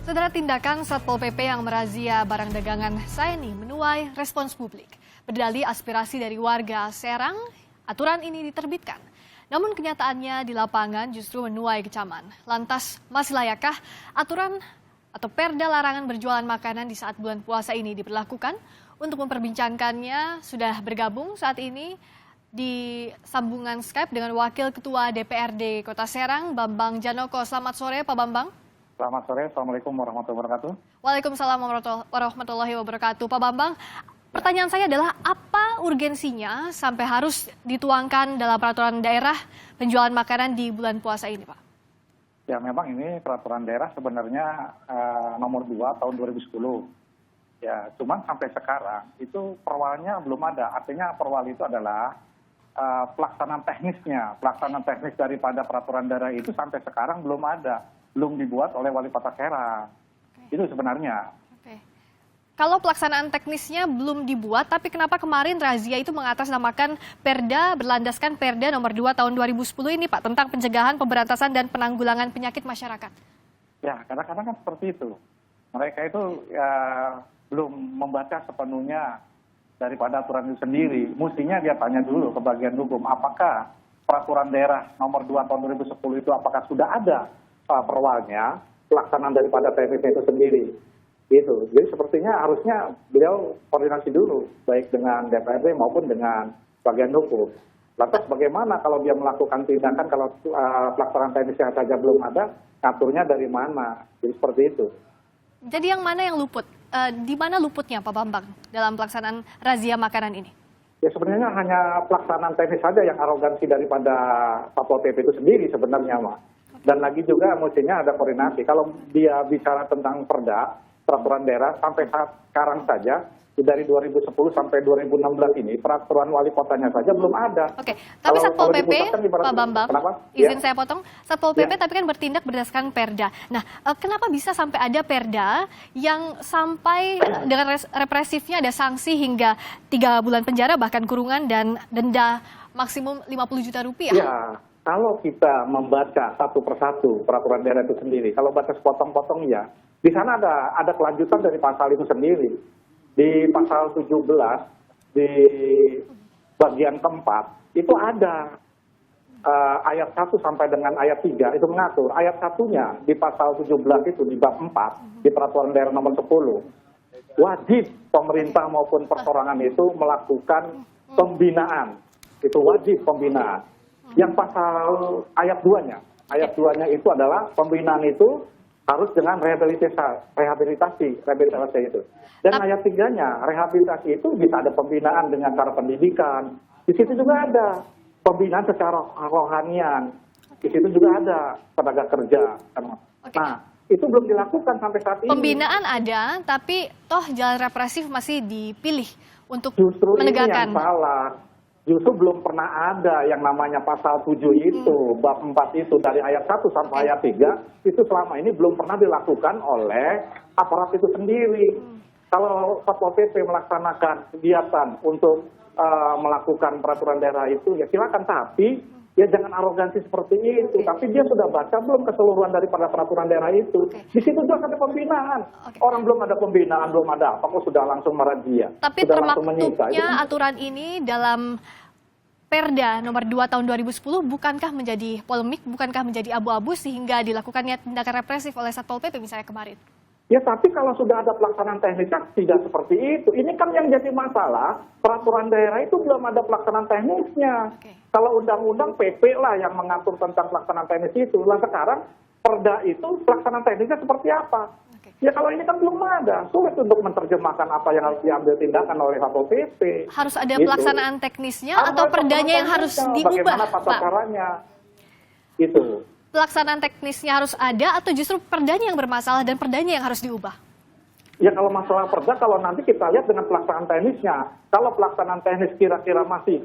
Saudara, tindakan Satpol PP yang merazia barang dagangan Saini menuai respons publik. Berdalih aspirasi dari warga Serang, aturan ini diterbitkan. Namun kenyataannya di lapangan justru menuai kecaman. Lantas, masih layakkah aturan atau perda larangan berjualan makanan di saat bulan puasa ini diberlakukan? Untuk memperbincangkannya, sudah bergabung saat ini di sambungan Skype dengan Wakil Ketua DPRD Kota Serang, Bambang Janoko. Selamat sore, Pak Bambang. Selamat sore, Assalamualaikum warahmatullahi wabarakatuh. Waalaikumsalam warahmatullahi wabarakatuh. Pak Bambang, pertanyaan saya adalah apa urgensinya sampai harus dituangkan dalam peraturan daerah penjualan makanan di bulan puasa ini, Pak? Ya, memang ini peraturan daerah sebenarnya nomor 2 tahun 2010. Ya, cuman sampai sekarang itu perwalnya belum ada. Artinya perwal itu adalah pelaksanaan teknisnya. Pelaksanaan teknis daripada peraturan daerah itu sampai sekarang belum ada. Belum dibuat oleh Wali Kota Serang. Itu sebenarnya. Oke. Kalau pelaksanaan teknisnya belum dibuat, tapi kenapa kemarin razia itu mengatasnamakan Perda berlandaskan Perda nomor 2 tahun 2010 ini, Pak, tentang pencegahan, pemberantasan, dan penanggulangan penyakit masyarakat? Ya, kadang-kadang kan seperti itu. Mereka itu ya, belum membaca sepenuhnya daripada aturan itu sendiri. Mestinya dia tanya dulu ke bagian hukum, apakah peraturan daerah nomor 2 tahun 2010 itu apakah sudah ada perwalnya, pelaksanaan daripada teknisnya itu sendiri. Gitu. Jadi sepertinya harusnya beliau koordinasi dulu, baik dengan DPRD maupun dengan bagian hukum. Lantas bagaimana kalau dia melakukan tindakan kalau pelaksanaan teknisnya saja belum ada, ngaturnya dari mana? Jadi seperti itu. Jadi yang mana yang luput? Di mana luputnya, Pak Bambang, dalam pelaksanaan razia makanan ini? Ya sebenarnya hanya pelaksanaan teknis saja yang arogansi daripada Satpol PP itu sendiri sebenarnya, Mas. Dan lagi juga mestinya ada koordinasi. Kalau dia bicara tentang perda, peraturan daerah, sampai sekarang saja, dari 2010 sampai 2016 ini, peraturan wali kotanya saja belum ada. Oke, tapi Satpol PP, Pak Bambang, izin ya. Saya potong, Satpol PP tapi kan bertindak berdasarkan perda. Nah, kenapa bisa sampai ada perda yang sampai dengan represifnya ada sanksi hingga 3 bulan penjara, bahkan kurungan dan denda maksimum 50 juta rupiah? Ya. Kalau kita membaca satu persatu peraturan daerah itu sendiri, kalau baca sepotong-potong ya, di sana ada kelanjutan dari pasal itu sendiri. Di pasal 17, di bagian keempat, itu ada ayat 1 sampai dengan ayat 3, itu mengatur. Ayat 1-nya di pasal 17 itu, di bab 4, di peraturan daerah nomor 10, wajib pemerintah maupun perseorangan itu melakukan pembinaan. Itu wajib pembinaan. Yang pasal ayat 2-nya itu adalah pembinaan itu harus dengan rehabilitasi itu. Dan ayat 3-nya, rehabilitasi itu bisa ada pembinaan dengan cara pendidikan. Di situ juga ada pembinaan secara rohanian. Di situ juga ada tenaga kerja. Nah, itu belum dilakukan sampai saat ini. Pembinaan ada, tapi toh jalan represif masih dipilih untuk justru menegakkan. Ini yang salah. Justru belum pernah ada yang namanya pasal 7 itu, bab 4 itu, dari ayat 1 sampai ayat 3, itu selama ini belum pernah dilakukan oleh aparat itu sendiri. Kalau Satpol PP melaksanakan kegiatan untuk melakukan peraturan daerah itu, ya silakan, tapi ya jangan arogansi seperti itu. Tapi dia sudah baca belum keseluruhan daripada peraturan daerah itu. Di situ juga ada pembinaan. Orang belum ada pembinaan, belum ada apa, kok sudah langsung merazia. Tapi termaktubnya aturan ini dalam Perda nomor 2 tahun 2010 bukankah menjadi polemik, bukankah menjadi abu-abu sehingga dilakukannya tindakan represif oleh Satpol PP misalnya kemarin? Ya, tapi kalau sudah ada pelaksanaan teknisnya tidak seperti itu. Ini kan yang jadi masalah, peraturan daerah itu belum ada pelaksanaan teknisnya. Kalau undang-undang PP lah yang mengatur tentang pelaksanaan teknis itu. Lah sekarang perda itu pelaksanaan teknisnya seperti apa? Ya kalau ini kan belum ada, sulit untuk menerjemahkan apa yang harus diambil tindakan oleh Satpol PP. Harus ada pelaksanaan teknisnya atau perdanya yang harus diubah, bagaimana tata caranya? Gitu. Pelaksanaan teknisnya harus ada atau justru perdanya yang bermasalah dan perdanya yang harus diubah? Ya kalau masalah perda, kalau nanti kita lihat dengan pelaksanaan teknisnya. Kalau pelaksanaan teknis kira-kira masih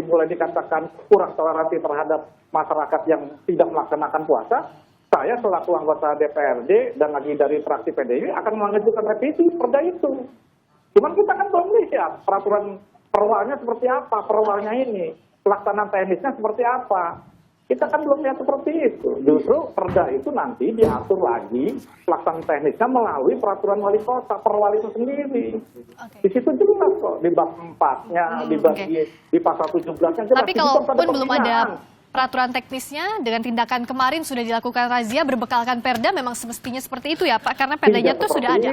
boleh dikatakan kurang toleransi terhadap masyarakat yang tidak melaksanakan puasa, saya selaku anggota DPRD dan lagi dari fraksi PDI akan mengajukan revisi perda itu. Cuman kita kan belum lihat peraturan perwalnya seperti apa, perwalnya ini, pelaksanaan teknisnya seperti apa. Kita kan belum lihat seperti itu. Justru perda itu nanti diatur lagi pelaksanaan teknisnya melalui peraturan wali kota, per wali itu sendiri. Di situ jelas kok, di bab 4-nya, di pasal 17-nya jelas. Tapi kalaupun belum ada peraturan teknisnya, dengan tindakan kemarin sudah dilakukan razia berbekalkan perda, memang semestinya seperti itu ya Pak? Karena perdanya itu sudah ada.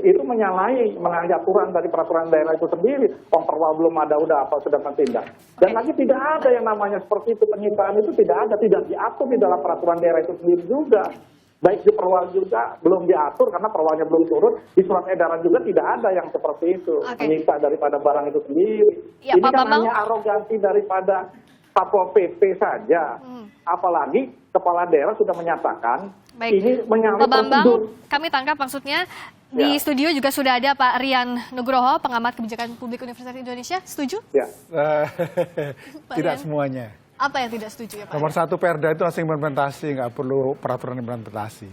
Itu menyalahi aturan dari peraturan daerah itu sendiri. Perwal belum ada, udah apa sudah bertindak. Dan lagi tidak ada yang namanya seperti itu, penyitaan itu tidak ada, tidak diatur di dalam peraturan daerah itu sendiri juga. Baik di perwal juga belum diatur karena perwalnya belum turun, di surat edaran juga tidak ada yang seperti itu, menyita daripada barang itu sendiri. Ya, ini Pak kan Bambang, hanya arogansi daripada Satpol PP saja. Apalagi kepala daerah sudah menyatakan ini menyalahi Pak Bambang, prosedur. kami tangkap maksudnya. Di studio juga sudah ada Pak Rian Nugroho, pengamat kebijakan publik Universitas Indonesia. Setuju? Ya. Tidak semuanya. Apa yang tidak setuju ya Pak? Nomor satu, perda itu langsung implementasi, nggak perlu peraturan implementasi.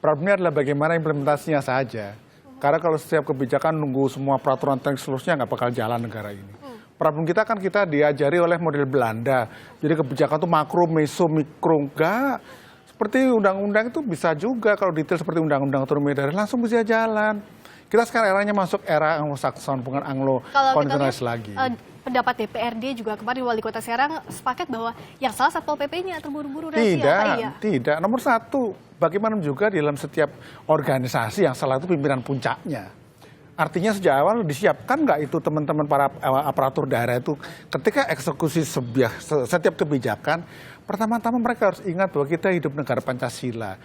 Problemnya adalah bagaimana implementasinya saja. Karena kalau setiap kebijakan nunggu semua peraturan teknis seluruhnya nggak bakal jalan negara ini. Problem kita kan kita diajari oleh model Belanda. Jadi kebijakan itu makro, meso, mikro, enggak. Seperti undang-undang itu bisa juga kalau detail seperti undang-undang otonomi daerah langsung bisa jalan. Kita sekarang eranya masuk era Anglo-Sakson, bukan Anglo-konvensionalis lagi. Pendapat DPRD juga kemarin Wali Kota Serang sepakat bahwa yang salah Satpol PP-nya terburu-buru razia. Tidak. Nomor satu, bagaimana juga di dalam setiap organisasi yang salah itu pimpinan puncaknya. Artinya sejak awal disiapkan nggak itu teman-teman para aparatur daerah itu ketika eksekusi setiap kebijakan, pertama-tama mereka harus ingat bahwa kita hidup negara Pancasila.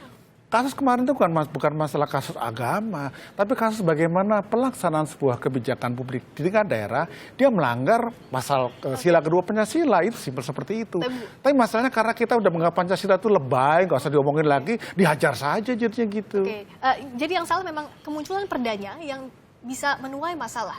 Kasus kemarin itu bukan masalah kasus agama, tapi kasus bagaimana pelaksanaan sebuah kebijakan publik di tingkat daerah, dia melanggar pasal sila kedua Pancasila, itu simpel seperti itu. Tapi masalahnya karena kita udah menganggap Pancasila itu lebay, nggak usah diomongin lagi, dihajar saja jadinya gitu. Jadi yang salah memang kemunculan perdanya yang bisa menuai masalah.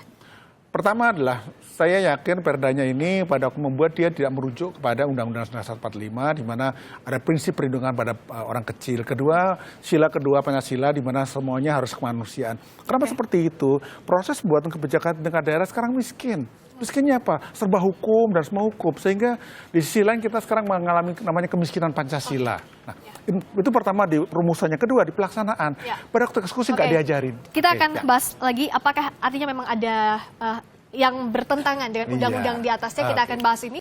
Pertama adalah saya yakin perdanya ini pada waktu membuat dia tidak merujuk kepada Undang-Undang Dasar 45 di mana ada prinsip perlindungan pada orang kecil. Kedua, sila kedua Pancasila di mana semuanya harus kemanusiaan. Kenapa seperti itu? Proses pembuatan kebijakan tingkat daerah sekarang miskin. Miskinnya apa? Serba hukum dan semua hukum. Sehingga di sisi lain kita sekarang mengalami namanya kemiskinan Pancasila. Nah, itu pertama di rumusannya. Kedua di pelaksanaan. Pada waktu eksekusi nggak diajarin. Kita akan bahas lagi apakah artinya memang ada yang bertentangan dengan undang-undang di atasnya. Kita akan bahas ini.